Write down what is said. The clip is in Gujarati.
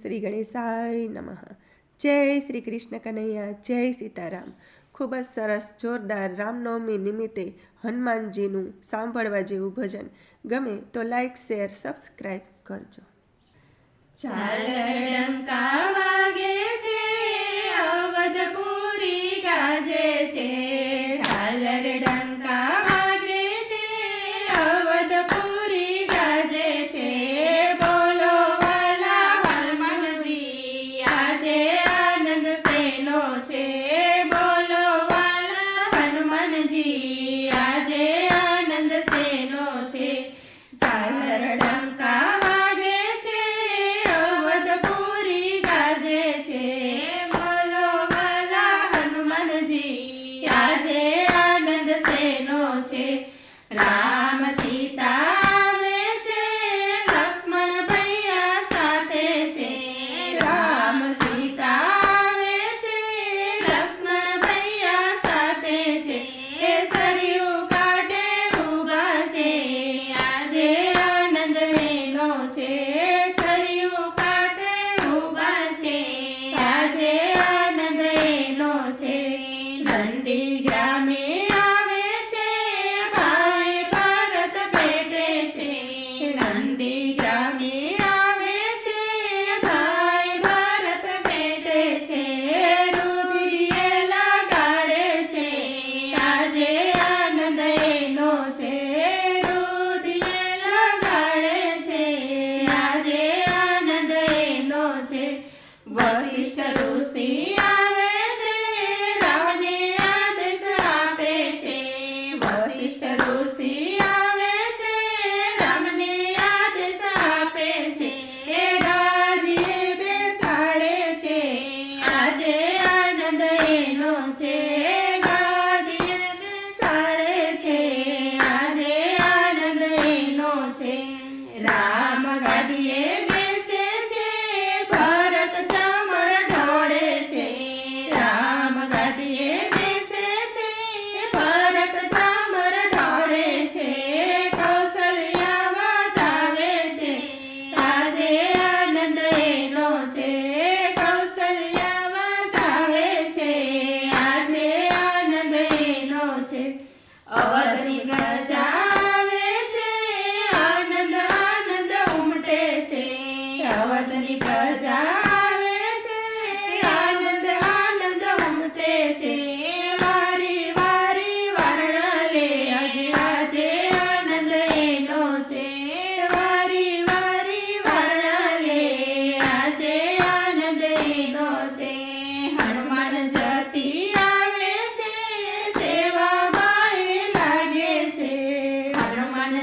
શ્રી ગણેશાય નમઃ। જય શ્રી કૃષ્ણ કનૈયા, જય સીતારામ। ખૂબ જ સરસ જોરદાર રામનવમી નિમિત્તે હનુમાનજીનું સાંભળવા જેવું ભજન ગમે તો લાઈક, શેર, સબસ્ક્રાઈબ કરજો। ડંકા વાગે છે, અવધપુરી ગાજે છે। ઝાલર ડંકા વાગે છે, અવધપુરી ગાજે છે। બોલો વાલા હનુમાનજી, આજે આનંદ શેનો છે। બોલો વાલા હનુમાનજી, આજે આનંદ શેનો છે। ઝાલર ડંકા વાગે છે, અવધપુરી ગાજે છે। બોલો વાલા હનુમાનજી, આજે આનંદ શેનો છે। રામ સીતા આવે છે, લક્ષ્મણ ભૈયા સાથે છે। રામ સીતા આવે છે, લક્ષ્મણ ભૈયા સાથે છે। એ સરયુ કાંઠે ઊભા છે, આજે આનંદ શેનો છે। સરયુ કાંઠે ઊભા છે, આજે આનંદ એનો છે। નંદી ગ્રામે આવે છે, ભાઈ ભારત પેટે છે। નંદી ગ્રામે આવે છે, ભાઈ ભારત પેટે છે। રુધિરે લગાડે છે, આજે આનંદ એનો છે। રુધિરે લગાડે છે, આજે આનંદ એનો છે। વશિષ્ઠ ઋષિ આવે છે, રામને આદેશ આપે છે। વશિષ્ઠ ઋષિ આવે છે, રામને આદેશ આપે છે। એ ગાદીએ બેસાડે છે, આજે આનંદ એનો છે। ગાદીએ બેસાડે છે, આજે આનંદ એનો છે। રામ ગાદીએ બેસે છે, ભરત ચામર ઢોળે છે। રામ ગાદીએ બેસે છે, ભરત ચામર ઢોળે છે। કૌશલ્યા વધાવે છે, આજે આનંદ એનો છે। કૌશલ્યા વધાવે છે, આજે આનંદ એનો છે। અવધની પ્રજા આવે છે, આનંદ આનંદ ઉમટે છે। અવધની પ્રજા આવે છે, આનંદ આનંદ ઉમટે છે। વારી વારી વર્ણલે, આજે આનંદ એનો છે। વારી વારી વર્ણલે, આજે આનંદ એનો છે। હનુમાન જતી આવે છે, સેવામાં એ લાગે છે। હનુમાન